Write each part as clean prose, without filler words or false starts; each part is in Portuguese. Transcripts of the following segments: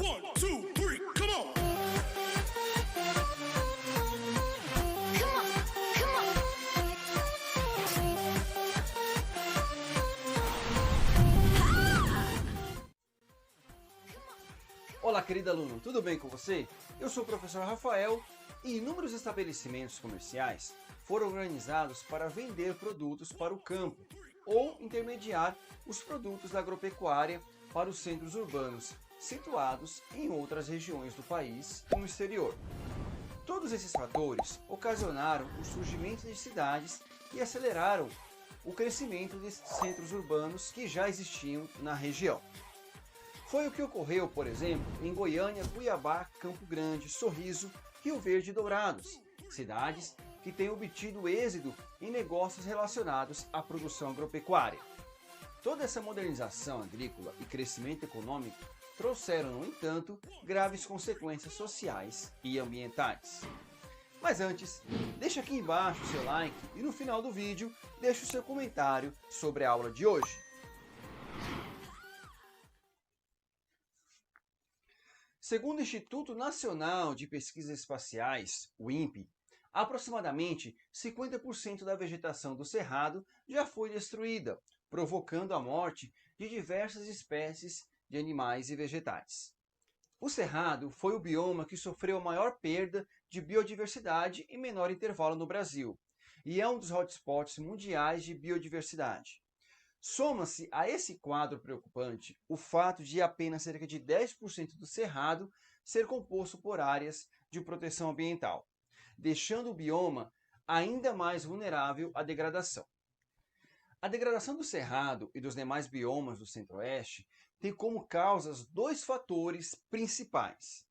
1, 2, 3, come on! Olá, querido aluno, tudo bem com você? Eu sou o professor Rafael e inúmeros estabelecimentos comerciais foram organizados para vender produtos para o campo ou intermediar os produtos da agropecuária para os centros urbanos situados em outras regiões do país e no exterior. Todos esses fatores ocasionaram o surgimento de cidades e aceleraram o crescimento desses centros urbanos que já existiam na região. Foi o que ocorreu, por exemplo, em Goiânia, Cuiabá, Campo Grande, Sorriso, Rio Verde e Dourados, cidades que têm obtido êxito em negócios relacionados à produção agropecuária. Toda essa modernização agrícola e crescimento econômico trouxeram, no entanto, graves consequências sociais e ambientais. Mas antes, deixa aqui embaixo o seu like e no final do vídeo deixe o seu comentário sobre a aula de hoje. Segundo o Instituto Nacional de Pesquisas Espaciais, o INPE, aproximadamente 50% da vegetação do Cerrado já foi destruída, provocando a morte de diversas espécies de animais e vegetais. O Cerrado foi o bioma que sofreu a maior perda de biodiversidade em menor intervalo no Brasil, e é um dos hotspots mundiais de biodiversidade. Soma-se a esse quadro preocupante o fato de apenas cerca de 10% do Cerrado ser composto por áreas de proteção ambiental, deixando o bioma ainda mais vulnerável à degradação. A degradação do Cerrado e dos demais biomas do Centro-Oeste tem como causas dois fatores principais: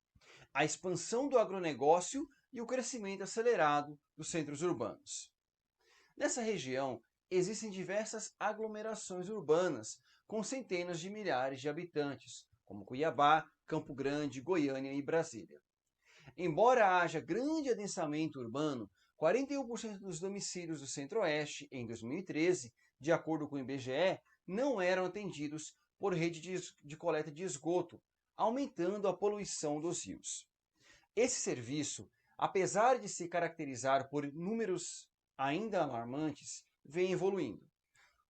a expansão do agronegócio e o crescimento acelerado dos centros urbanos. Nessa região, existem diversas aglomerações urbanas com centenas de milhares de habitantes, como Cuiabá, Campo Grande, Goiânia e Brasília. Embora haja grande adensamento urbano, 41% dos domicílios do Centro-Oeste em 2013, de acordo com o IBGE, não eram atendidos por rede de coleta de esgoto, aumentando a poluição dos rios. Esse serviço, apesar de se caracterizar por números ainda alarmantes, vem evoluindo.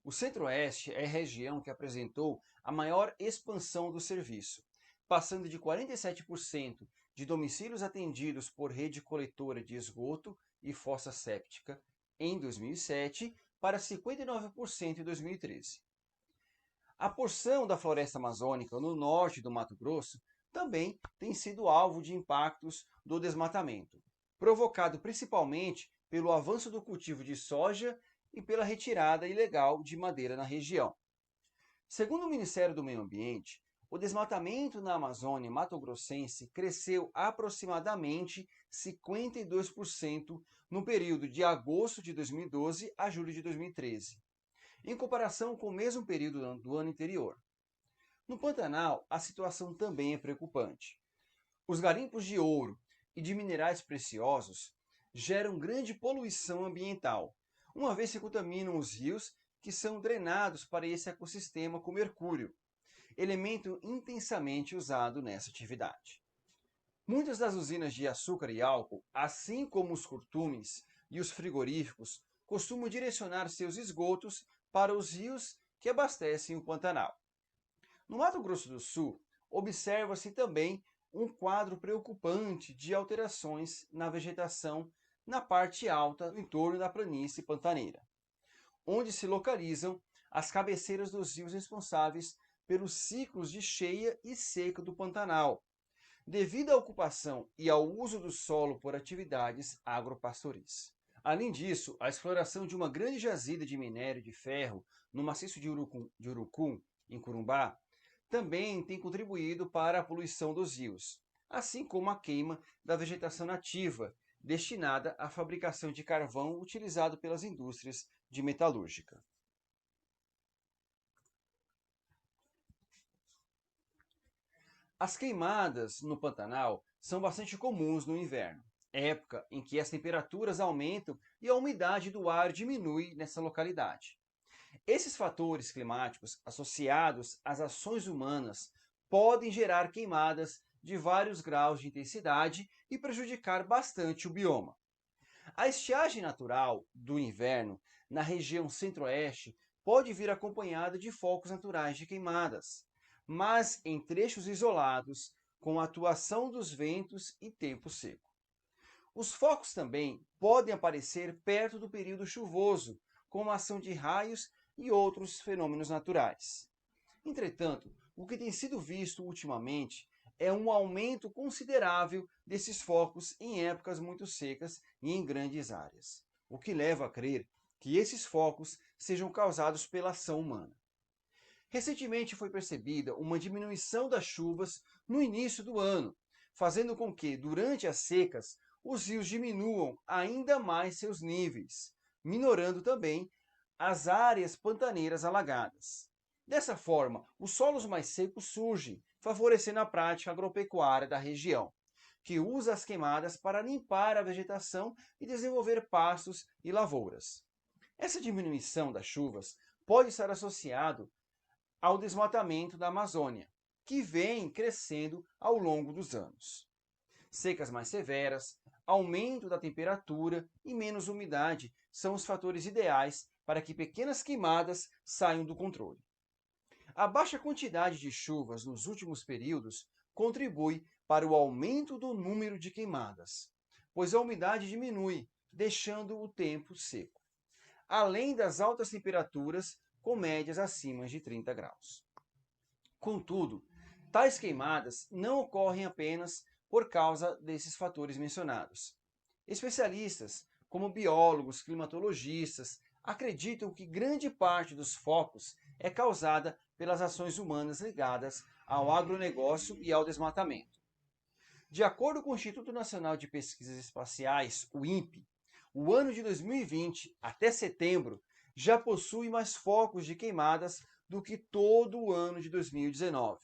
O Centro-Oeste é a região que apresentou a maior expansão do serviço, passando de 47% de domicílios atendidos por rede coletora de esgoto e fossa séptica em 2007 para 59% em 2013. A porção da floresta amazônica no norte do Mato Grosso também tem sido alvo de impactos do desmatamento, provocado principalmente pelo avanço do cultivo de soja e pela retirada ilegal de madeira na região. Segundo o Ministério do Meio Ambiente, o desmatamento na Amazônia mato-grossense cresceu aproximadamente 52% no período de agosto de 2012 a julho de 2013, em comparação com o mesmo período do ano anterior. No Pantanal, a situação também é preocupante. Os garimpos de ouro e de minerais preciosos geram grande poluição ambiental, uma vez que contaminam os rios que são drenados para esse ecossistema com mercúrio, elemento intensamente usado nessa atividade. Muitas das usinas de açúcar e álcool, assim como os curtumes e os frigoríficos, costumam direcionar seus esgotos para os rios que abastecem o Pantanal. No Mato Grosso do Sul, observa-se também um quadro preocupante de alterações na vegetação na parte alta do entorno da planície pantaneira, onde se localizam as cabeceiras dos rios responsáveis pelos ciclos de cheia e seca do Pantanal, devido à ocupação e ao uso do solo por atividades agropastoris. Além disso, a exploração de uma grande jazida de minério de ferro no maciço de Urucum, em Corumbá, também tem contribuído para a poluição dos rios, assim como a queima da vegetação nativa, destinada à fabricação de carvão utilizado pelas indústrias de metalúrgica. As queimadas no Pantanal são bastante comuns no inverno, época em que as temperaturas aumentam e a umidade do ar diminui nessa localidade. Esses fatores climáticos associados às ações humanas podem gerar queimadas de vários graus de intensidade e prejudicar bastante o bioma. A estiagem natural do inverno na região centro-oeste pode vir acompanhada de focos naturais de queimadas, mas em trechos isolados, com a atuação dos ventos e tempo seco. Os focos também podem aparecer perto do período chuvoso, com a ação de raios e outros fenômenos naturais. Entretanto, o que tem sido visto ultimamente é um aumento considerável desses focos em épocas muito secas e em grandes áreas, o que leva a crer que esses focos sejam causados pela ação humana. Recentemente foi percebida uma diminuição das chuvas no início do ano, fazendo com que, durante as secas, os rios diminuam ainda mais seus níveis, minorando também as áreas pantaneiras alagadas. Dessa forma, os solos mais secos surgem, favorecendo a prática agropecuária da região, que usa as queimadas para limpar a vegetação e desenvolver pastos e lavouras. Essa diminuição das chuvas pode estar associado ao desmatamento da Amazônia, que vem crescendo ao longo dos anos. Secas mais severas, aumento da temperatura e menos umidade são os fatores ideais para que pequenas queimadas saiam do controle. A baixa quantidade de chuvas nos últimos períodos contribui para o aumento do número de queimadas, pois a umidade diminui, deixando o tempo seco, além das altas temperaturas com médias acima de 30 graus. Contudo, tais queimadas não ocorrem apenas por causa desses fatores mencionados. Especialistas, como biólogos, climatologistas, acreditam que grande parte dos focos é causada pelas ações humanas ligadas ao agronegócio e ao desmatamento. De acordo com o Instituto Nacional de Pesquisas Espaciais, o INPE, o ano de 2020 até setembro já possui mais focos de queimadas do que todo o ano de 2019.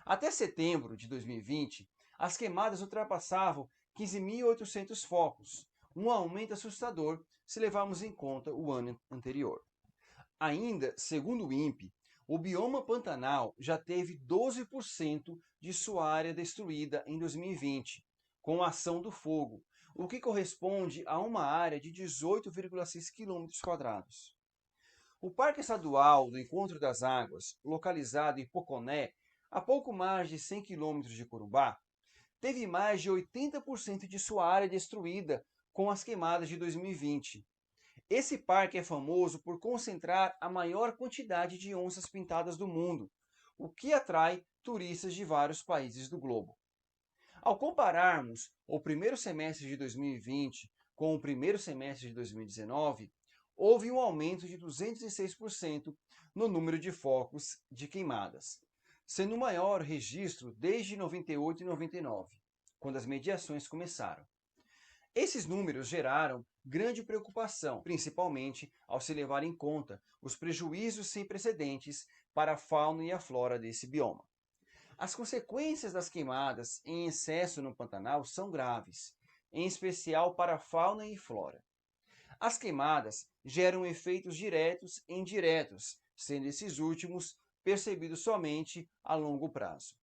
Até setembro de 2020, as queimadas ultrapassavam 15.800 focos, um aumento assustador se levarmos em conta o ano anterior. Ainda, segundo o INPE, o bioma Pantanal já teve 12% de sua área destruída em 2020, com a ação do fogo, o que corresponde a uma área de 18,6 km². O Parque Estadual do Encontro das Águas, localizado em Poconé, a pouco mais de 100 km de Corumbá, teve mais de 80% de sua área destruída com as queimadas de 2020. Esse parque é famoso por concentrar a maior quantidade de onças pintadas do mundo, o que atrai turistas de vários países do globo. Ao compararmos o primeiro semestre de 2020 com o primeiro semestre de 2019, houve um aumento de 206% no número de focos de queimadas, sendo o maior registro desde 98 e 99, quando as mediações começaram. Esses números geraram grande preocupação, principalmente ao se levar em conta os prejuízos sem precedentes para a fauna e a flora desse bioma. As consequências das queimadas em excesso no Pantanal são graves, em especial para a fauna e flora. As queimadas geram efeitos diretos e indiretos, sendo esses últimos percebidos somente a longo prazo.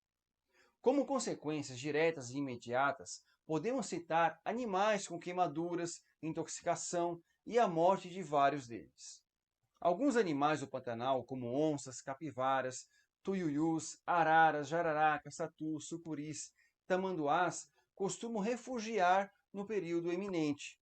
Como consequências diretas e imediatas, podemos citar animais com queimaduras, intoxicação e a morte de vários deles. Alguns animais do Pantanal, como onças, capivaras, tuiuius, araras, jararacas, tatus, sucuris, tamanduás, costumam refugiar no período eminente.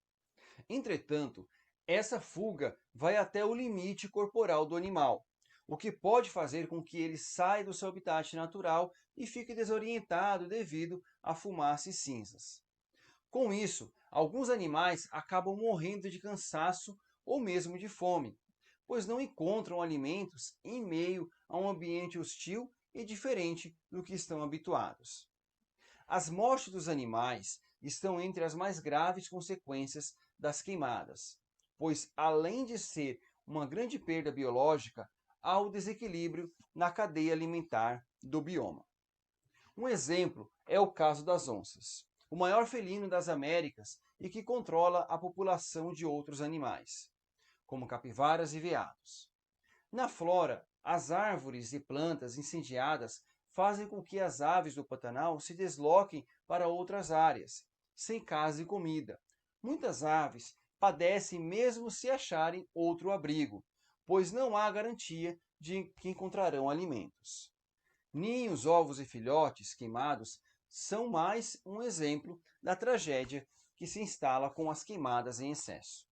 Entretanto, essa fuga vai até o limite corporal do animal, o que pode fazer com que ele saia do seu habitat natural e fique desorientado devido à fumaça e cinzas. Com isso, alguns animais acabam morrendo de cansaço ou mesmo de fome, pois não encontram alimentos em meio a um ambiente hostil e diferente do que estão habituados. As mortes dos animais estão entre as mais graves consequências das queimadas, pois além de ser uma grande perda biológica, há o desequilíbrio na cadeia alimentar do bioma. Um exemplo é o caso das onças, o maior felino das Américas e que controla a população de outros animais, como capivaras e veados. Na flora, as árvores e plantas incendiadas fazem com que as aves do Pantanal se desloquem para outras áreas, sem casa e comida. Muitas aves padecem mesmo se acharem outro abrigo, pois não há garantia de que encontrarão alimentos. Ninhos, ovos e filhotes queimados são mais um exemplo da tragédia que se instala com as queimadas em excesso.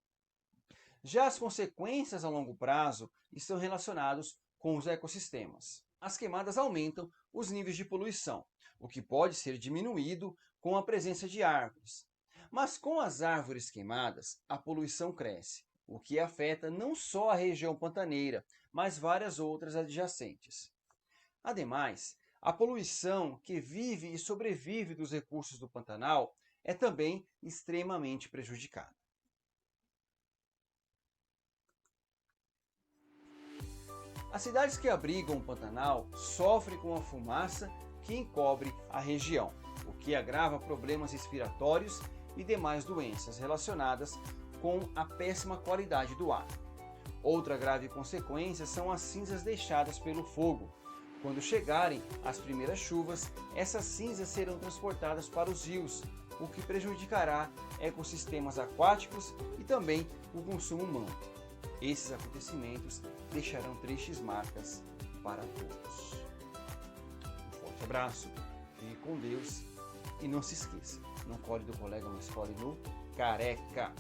Já as consequências a longo prazo estão relacionadas com os ecossistemas. As queimadas aumentam os níveis de poluição, o que pode ser diminuído com a presença de árvores. Mas com as árvores queimadas, a poluição cresce, o que afeta não só a região pantaneira, mas várias outras adjacentes. Ademais, a poluição que vive e sobrevive dos recursos do Pantanal é também extremamente prejudicada. As cidades que abrigam o Pantanal sofrem com a fumaça que encobre a região, o que agrava problemas respiratórios e demais doenças relacionadas com a péssima qualidade do ar. Outra grave consequência são as cinzas deixadas pelo fogo. Quando chegarem as primeiras chuvas, essas cinzas serão transportadas para os rios, o que prejudicará ecossistemas aquáticos e também o consumo humano. Esses acontecimentos deixarão tristes marcas para todos. Um forte abraço, fique com Deus e não se esqueça, não colhe do colega, mas colhe no careca.